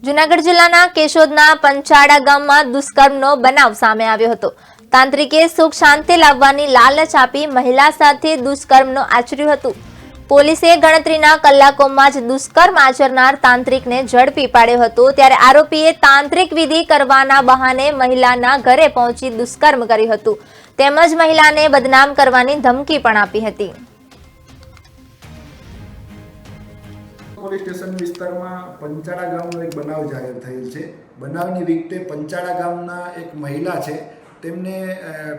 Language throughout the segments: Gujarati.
જૂનાગઢ જિલ્લાના કેશોદના પંચાળા ગામમાં દુષ્કર્મનો બનાવ સામે આવ્યો હતો। તાંત્રિકે સુખ શાંતિ લાવવાની લાલચ આપી મહિલા સાથે દુષ્કર્મનો આચર્યું હતું। પોલીસે ગણતરીના કલાકોમાં જ દુષ્કર્મ આચરનાર તાંત્રિકને ઝડપી પાડ્યો હતો। ત્યારે આરોપીએ તાંત્રિક વિધિ કરવાના બહાને મહિલાના ઘરે પહોંચી દુષ્કર્મ કર્યું હતું તેમજ મહિલાને બદનામ કરવાની ધમકી પણ આપી હતી। પોલીસ સ્ટેશન વિસ્તારમાં પંચાળા ગામનો એક બનાવ જાહેર થયેલ છે। બનાવની વિગતે પંચાળા ગામના એક મહિલા છે, તેમને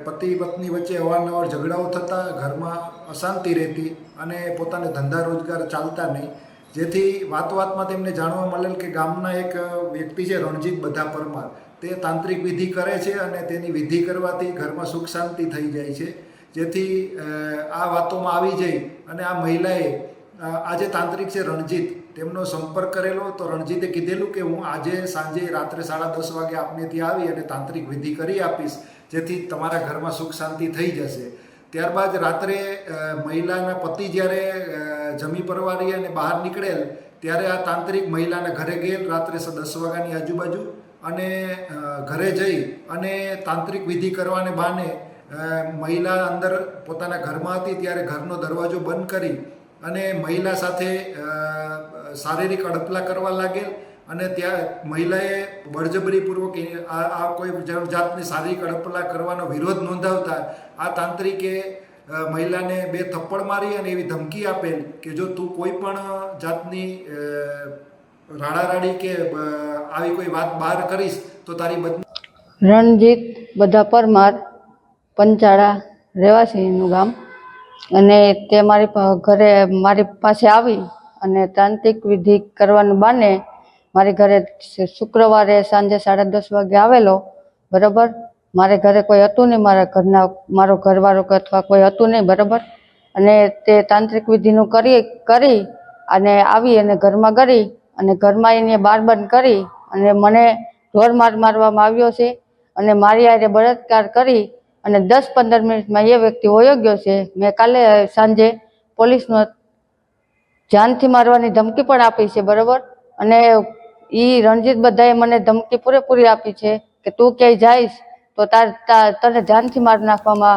પતિ પત્ની વચ્ચે અવારનવાર ઝઘડાઓ થતા ઘરમાં અશાંતિ રહેતી અને પોતાને ધંધા રોજગાર ચાલતા નહીં, જેથી વાતમાં તેમને જાણવા મળેલ કે ગામના એક વ્યક્તિ છે રણજીત બધા પરમાર, તે તાંત્રિક વિધિ કરે છે અને તેની વિધિ કરવાથી ઘરમાં સુખ શાંતિ થઈ જાય છે। જેથી આ વાતોમાં આવી જઈ અને આ મહિલાએ આજે તાંત્રિક છે રણજીત, તેમનો સંપર્ક કરેલો તો રણજીતે કીધેલું કે હું આજે સાંજે રાત્રે 10:30 વાગે આપને ત્યાં આવી અને તાંત્રિક વિધિ કરી આપીશ, જેથી તમારા ઘરમાં સુખ શાંતિ થઈ જશે। ત્યારબાદ રાત્રે મહિલાના પતિ જ્યારે જમી પરવારી અને બહાર નીકળેલ ત્યારે આ તાંત્રિક મહિલાના ઘરે ગયેલ રાત્રે 10 વાગ્યાની આજુબાજુ અને ઘરે જઈ અને તાંત્રિક વિધિ કરવાને બહાને મહિલા અંદર પોતાના ઘરમાં હતી ત્યારે ઘરનો દરવાજો બંધ કરી અને મહિલા સાથે શારીરિક અડપલા કરવા લાગેલ અને ત્યાં મહિલાએ બળજબરીપૂર્વક આ કોઈ જાતની શારીરિક અડપલા કરવાનો વિરોધ નોંધાવતા આ તાંત્રિકે મહિલાને 2 થપ્પડ મારી અને એવી ધમકી આપેલ કે જો તું કોઈ પણ જાતની રાડારાડી કે આવી કોઈ વાત બહાર કરીશ તો તારી રણજીત બધા પરમાર, પંચાળા રહેવાસીનું ગામ, અને તે મારી પાસે આવી અને તાંત્રિક વિધિ કરવાનું બાને મારી ઘરે શુક્રવારે સાંજે 10:30 વાગે આવેલો। બરાબર, મારે ઘરે કોઈ હતું નહીં, મારો ઘરવાળો કે અથવા કોઈ હતું નહીં, બરાબર। અને તે તાંત્રિક વિધિનું કરી અને આવી અને ઘરમાં કરી અને ઘરમાં એને બાર બંધ કરી અને મને ઢોર મારવામાં આવ્યો છે અને મારી હારે બળાત્કાર કરી અને 10-15 મિનિટમાં એ વ્યક્તિ વયો ગયો છે। મેં કાલે સાંજે પોલીસનો જાનથી મારવાની ધમકી પણ આપી છે, બરાબર। અને એ રણજીત બધાએ મને ધમકી પૂરેપૂરી આપી છે કે તું ક્યાંય જઈશ તો તને જાનથી મારી નાખવામાં